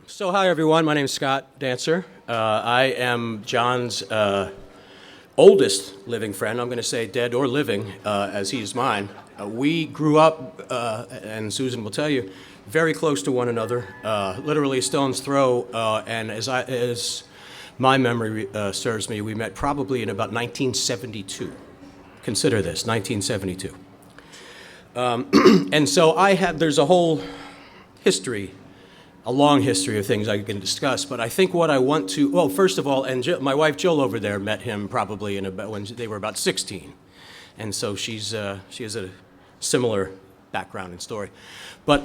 So hi everyone, my name is Scot, Dantzer. I am John's oldest living friend. I'm going to say dead or living, as he is mine. We grew up, and Susan will tell you, very close to one another, literally a stone's throw. And as my memory serves me, we met probably in about 1972. Consider this, 1972. And so there's a whole history, a long history of things I can discuss, but I think what I want to, well, first of all, my wife Jill over there met him probably when they were about 16. And so she has a similar background and story. But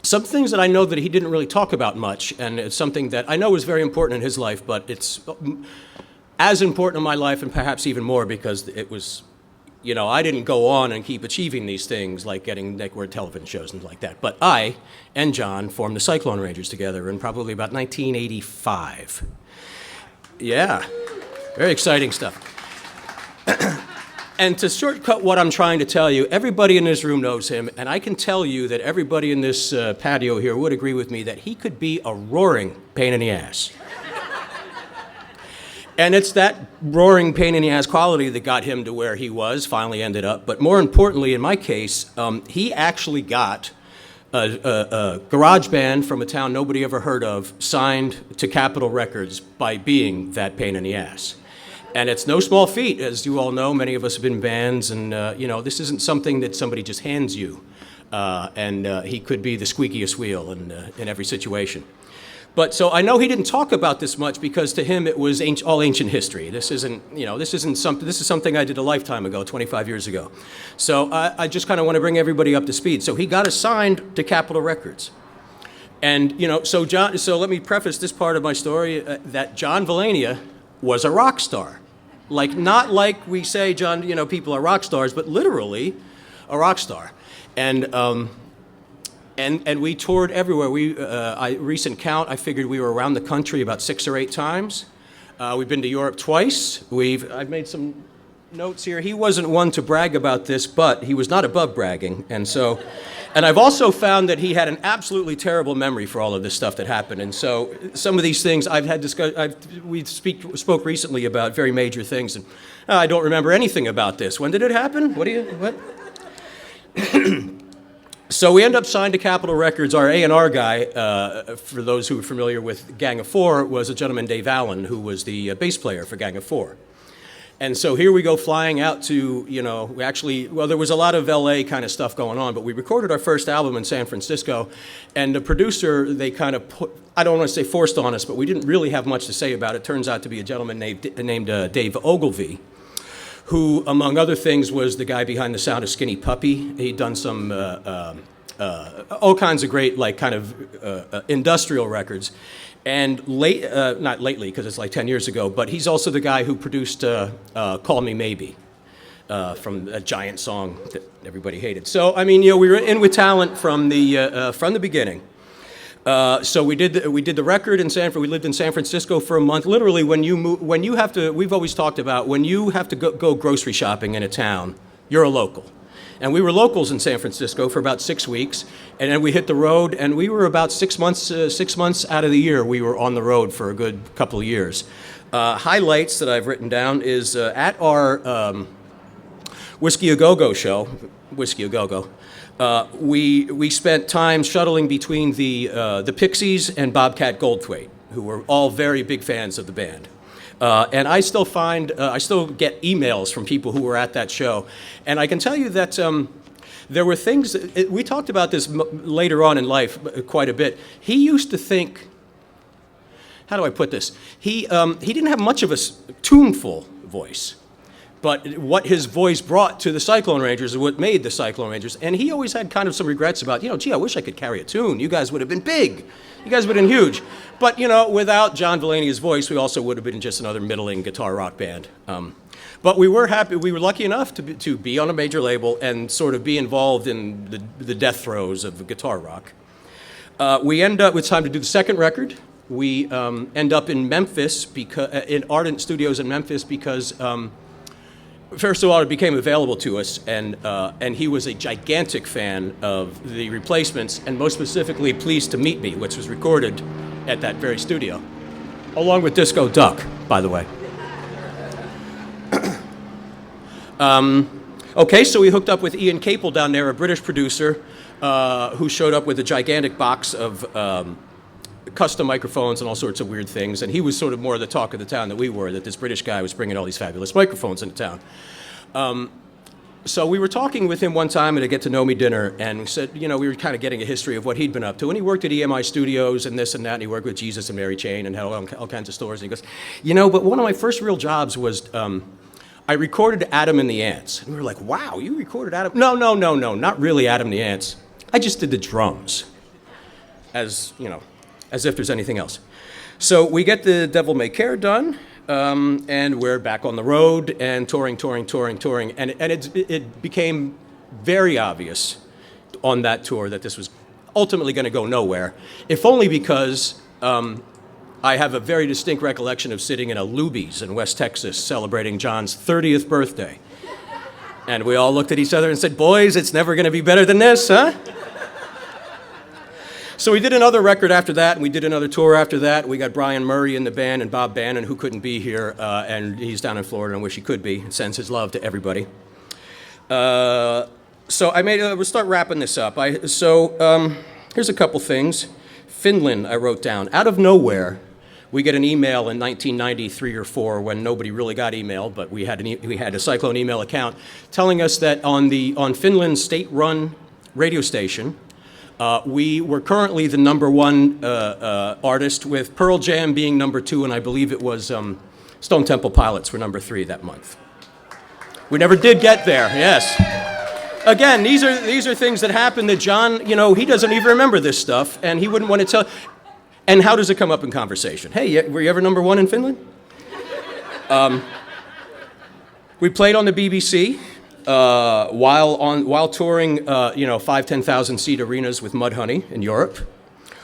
some things that I know that he didn't really talk about much, and it's something that I know is very important in his life, but it's as important in my life and perhaps even more because it was, I didn't go on and keep achieving these things like getting network television shows and like that. But I and John formed the Cyclone Rangers together in probably about 1985. Yeah, very exciting stuff. And to shortcut what I'm trying to tell you, everybody in this room knows him, and I can tell you that everybody in this patio here would agree with me that he could be a roaring pain in the ass. And it's that roaring pain in the ass quality that got him to where he finally ended up. But more importantly, in my case, he actually got a garage band from a town nobody ever heard of signed to Capitol Records by being that pain in the ass. And it's no small feat, as you all know. Many of us have been in bands, and this isn't something that somebody just hands you. And he could be the squeakiest wheel in every situation. But so I know he didn't talk about this much because to him it was all ancient history. This isn't something. This is something I did a lifetime ago, 25 years ago. So I just kind of want to bring everybody up to speed. So he got assigned to Capitol Records, and so John. So let me preface this part of my story that John Valania was a rock star, not like we say John. People are rock stars, but literally a rock star, and. And we toured everywhere. Recent count, I figured we were around the country about 6 or 8 times. We've been to Europe twice. I've made some notes here. He wasn't one to brag about this, but he was not above bragging. And I've also found that he had an absolutely terrible memory for all of this stuff that happened. And so some of these things we spoke recently about very major things, and I don't remember anything about this. When did it happen? What? So we end up signed to Capitol Records. Our A&R guy, for those who are familiar with Gang of Four, was a gentleman, Dave Allen, who was the bass player for Gang of Four. And so here we go flying out to, there was a lot of LA kind of stuff going on, but we recorded our first album in San Francisco, and the producer, they kind of I don't want to say forced on us, but we didn't really have much to say about it. Turns out to be a gentleman named Dave Ogilvy, who, among other things, was the guy behind the sound of Skinny Puppy. He'd done some all kinds of great, industrial records. And not lately, because it's like 10 years ago, but he's also the guy who produced Call Me Maybe, from a giant song that everybody hated. So, we were in with talent from the beginning. So we did the record in we lived in San Francisco for a month. Literally, we've always talked about when you have to go grocery shopping in a town, you're a local. And we were locals in San Francisco for about 6 weeks, and then we hit the road, and we were about 6 months out of the year we were on the road for a good couple of years. Highlights that I've written down is at our Whiskey A Go-Go show, Whiskey A Go-Go, we spent time shuttling between the Pixies and Bobcat Goldthwait, who were all very big fans of the band. And I still get emails from people who were at that show. And I can tell you that there were things, we talked about this later on in life quite a bit. He used to think, how do I put this? He didn't have much of a tuneful voice. But what his voice brought to the Cyclone Rangers is what made the Cyclone Rangers. And he always had kind of some regrets about, I wish I could carry a tune. You guys would have been big. You guys would have been huge. But, without John Valania's voice, we also would have been just another middling guitar rock band. But we were happy. We were lucky enough to be on a major label and sort of be involved in the death throes of guitar rock. We end up, it's time to do the second record. We end up in Memphis, in Ardent Studios in Memphis, because first of all, it became available to us, and he was a gigantic fan of the Replacements, and most specifically, Pleased to Meet Me, which was recorded at that very studio, along with Disco Duck, by the way. Okay, so we hooked up with Ian Capel down there, a British producer, who showed up with a gigantic box of custom microphones and all sorts of weird things, and he was sort of more the talk of the town than we were, that this British guy was bringing all these fabulous microphones into town. So we were talking with him one time at a get-to-know-me dinner, and we said, we were kind of getting a history of what he'd been up to, and he worked at EMI Studios and this and that, and he worked with Jesus and Mary Chain and had all kinds of stores, and he goes, but one of my first real jobs was I recorded Adam and the Ants. And we were like, wow, you recorded Adam? No, not really Adam and the Ants. I just did the drums, as if there's anything else. So we get the Devil May Care done, and we're back on the road and touring, and it became very obvious on that tour that this was ultimately going to go nowhere, if only because I have a very distinct recollection of sitting in a Luby's in West Texas celebrating John's 30th birthday. And we all looked at each other and said, boys, it's never going to be better than this, huh? So we did another record after that, and we did another tour after that. We got Brian Murray in the band and Bob Bannon, who couldn't be here, and he's down in Florida and wish he could be, and sends his love to everybody. So we'll start wrapping this up. Here's a couple things. Finland, I wrote down. Out of nowhere, we get an email in 1993 or 4 when nobody really got email, but we had a Cyclone email account telling us that on Finland's state-run radio station, we were currently the #1 artist, with Pearl Jam being #2, and I believe it was Stone Temple Pilots were #3 that month. We never did get there, yes. Again, these are things that happen that John, he doesn't even remember this stuff, and he wouldn't want to tell. And how does it come up in conversation? Hey, were you ever #1 in Finland? We played on the BBC while touring, 5,000-10,000 seat arenas with Mudhoney in Europe.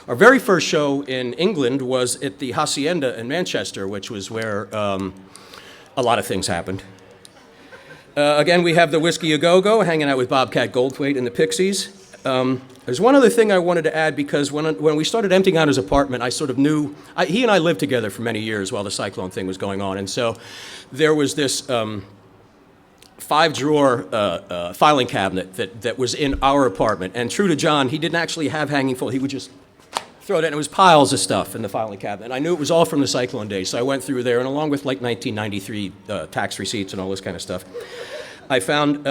Our very first show in England was at the Hacienda in Manchester, which was where a lot of things happened. Again, we have the Whiskey A Go-Go, hanging out with Bobcat Goldthwait and the Pixies. There's one other thing I wanted to add, because when we started emptying out his apartment, I sort of knew, he and I lived together for many years while the Cyclone thing was going on, and so there was this 5-drawer filing cabinet that was in our apartment, and true to John, he didn't actually have hanging full, he would just throw it in, and it was piles of stuff in the filing cabinet, and I knew it was all from the Cyclone days, so I went through there, and along with 1993 tax receipts and all this kind of stuff, I found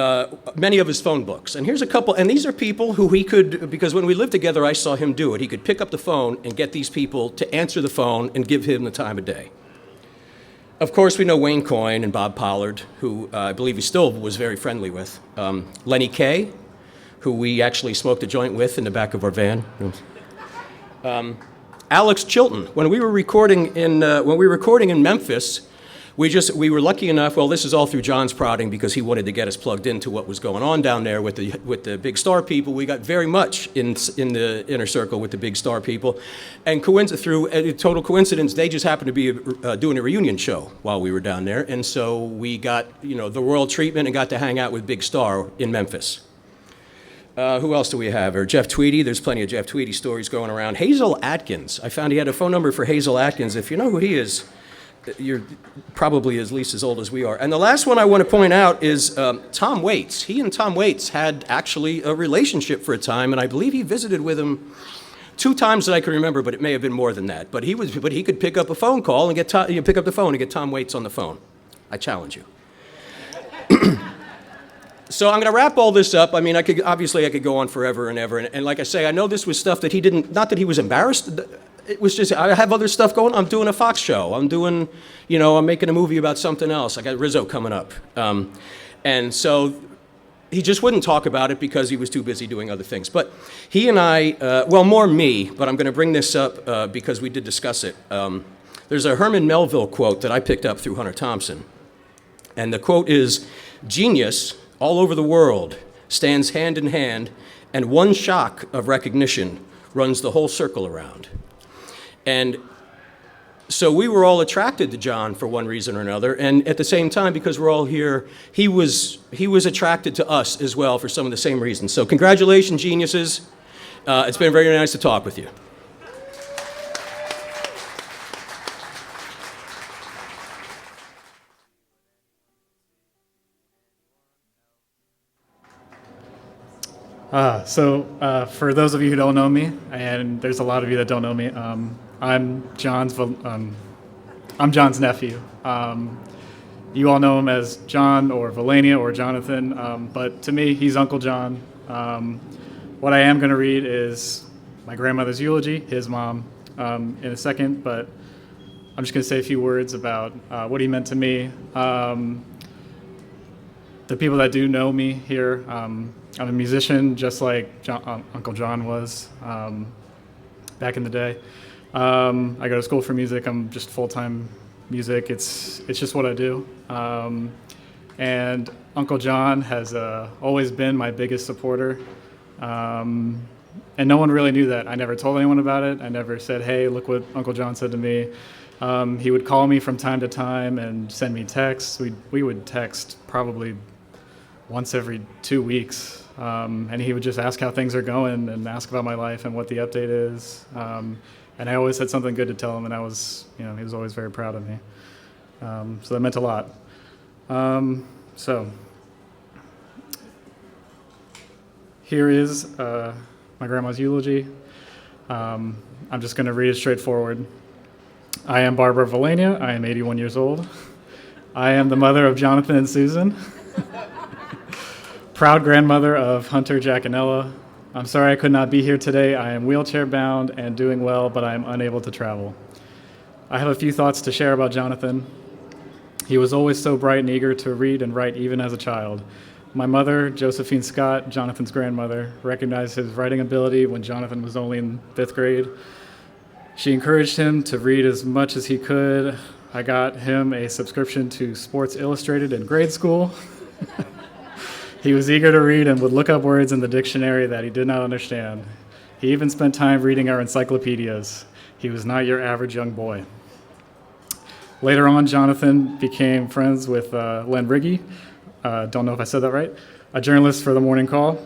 many of his phone books. And here's a couple, and these are people who he could, because when we lived together, I saw him do it. He could pick up the phone and get these people to answer the phone and give him the time of day. Of course, we know Wayne Coyne and Bob Pollard, who I believe he still was very friendly with. Lenny Kaye, who we actually smoked a joint with in the back of our van. Alex Chilton. When we were recording in Memphis, we were lucky enough, well, this is all through John's prodding, because he wanted to get us plugged into what was going on down there with the big star people. We got very much in the inner circle with the big star people. And through a total coincidence, they just happened to be doing a reunion show while we were down there. And so we got, the royal treatment and got to hang out with Big Star in Memphis. Who else do we have? Or Jeff Tweedy. There's plenty of Jeff Tweedy stories going around. Hazel Atkins. I found he had a phone number for Hazel Atkins. If you know who he is, you're probably at least as old as we are. And the last one I want to point out is Tom Waits. He and Tom Waits had actually a relationship for a time, and I believe he visited with him 2 times that I can remember, but it may have been more than that. But he could pick up a phone call and pick up the phone and get Tom Waits on the phone. I challenge you. So I'm going to wrap all this up. I mean, I could go on forever and ever. And like I say, I know this was stuff that he didn't, not that he was embarrassed. It was just, I have other stuff going on. I'm doing a Fox show. I'm doing, I'm making a movie about something else. I got Rizzo coming up. And so he just wouldn't talk about it because he was too busy doing other things. But he and I, more me, but I'm going to bring this up because we did discuss it. There's a Herman Melville quote that I picked up through Hunter Thompson. And the quote is, "Genius all over the world stands hand in hand, and one shock of recognition runs the whole circle around." And So we were all attracted to John for one reason or another, and at the same time, because we're all here, he was attracted to us as well for some of the same reasons. So congratulations, geniuses. It's been very nice to talk with you. For those of you who don't know me, and there's a lot of you that don't know me, I'm John's nephew. You all know him as John or Valania or Jonathan, but to me, he's Uncle John. What I am going to read is my grandmother's eulogy, his mom, in a second, but I'm just going to say a few words about what he meant to me. The people that do know me here, I'm a musician, just like Uncle John was back in the day. I go to school for music. I'm just full-time music. It's just what I do. And Uncle John has always been my biggest supporter. And no one really knew that. I never told anyone about it. I never said, hey, look what Uncle John said to me. He would call me from time to time and send me texts. We would text probably once every 2 weeks. And he would just ask how things are going and ask about my life and what the update is. And I always had something good to tell him, and he was always very proud of me. So that meant a lot. So here is my grandma's eulogy. I'm just going to read it straightforward. I am Barbara Valania. I am 81 years old. I am the mother of Jonathan and Susan. Proud grandmother of Hunter, Jack, and Ella. I'm sorry I could not be here today. I am wheelchair bound and doing well, but I am unable to travel. I have a few thoughts to share about Jonathan. He was always so bright and eager to read and write even as a child. My mother, Josephine Scot, Jonathan's grandmother, recognized his writing ability when Jonathan was only in 5th grade. She encouraged him to read as much as he could. I got him a subscription to Sports Illustrated in grade school. He was eager to read and would look up words in the dictionary that he did not understand. He even spent time reading our encyclopedias. He was not your average young boy. Later on, Jonathan became friends with Len Riggy, don't know if I said that right, a journalist for the Morning Call.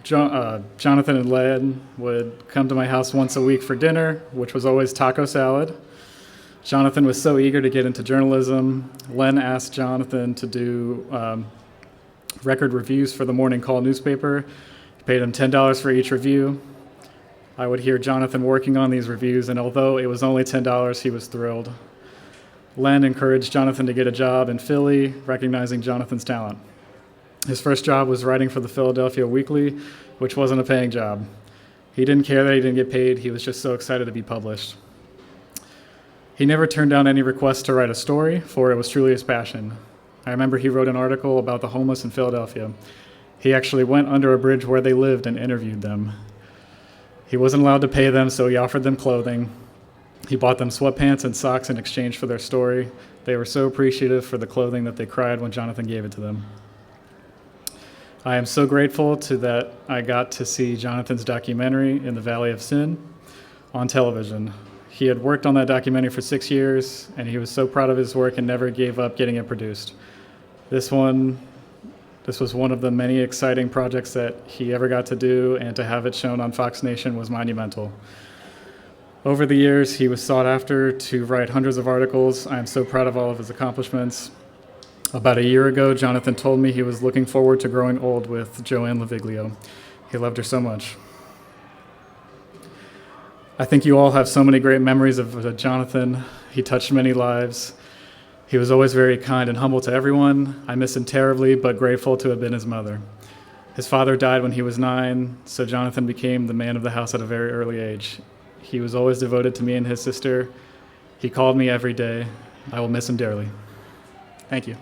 Jonathan and Len would come to my house once a week for dinner, which was always taco salad. Jonathan was so eager to get into journalism. Len asked Jonathan to do record reviews for the Morning Call newspaper. He paid him $10 for each review. I would hear Jonathan working on these reviews, and although it was only $10, he was thrilled. Len encouraged Jonathan to get a job in Philly, recognizing Jonathan's talent. His first job was writing for the Philadelphia Weekly, which wasn't a paying job. He didn't care that he didn't get paid. He was just so excited to be published. He never turned down any requests to write a story, for it was truly his passion. I remember he wrote an article about the homeless in Philadelphia. He actually went under a bridge where they lived and interviewed them. He wasn't allowed to pay them, so he offered them clothing. He bought them sweatpants and socks in exchange for their story. They were so appreciative for the clothing that they cried when Jonathan gave it to them. I am so grateful that I got to see Jonathan's documentary in the Valley of Sin on television. He had worked on that documentary for 6 years, and he was so proud of his work and never gave up getting it produced. This was one of the many exciting projects that he ever got to do, and to have it shown on Fox Nation was monumental. Over the years, he was sought after to write hundreds of articles. I am so proud of all of his accomplishments. About a year ago, Jonathan told me he was looking forward to growing old with Joanne Laviglio. He loved her so much. I think you all have so many great memories of Jonathan. He touched many lives. He was always very kind and humble to everyone. I miss him terribly, but grateful to have been his mother. His father died when he was 9, so Jonathan became the man of the house at a very early age. He was always devoted to me and his sister. He called me every day. I will miss him dearly. Thank you.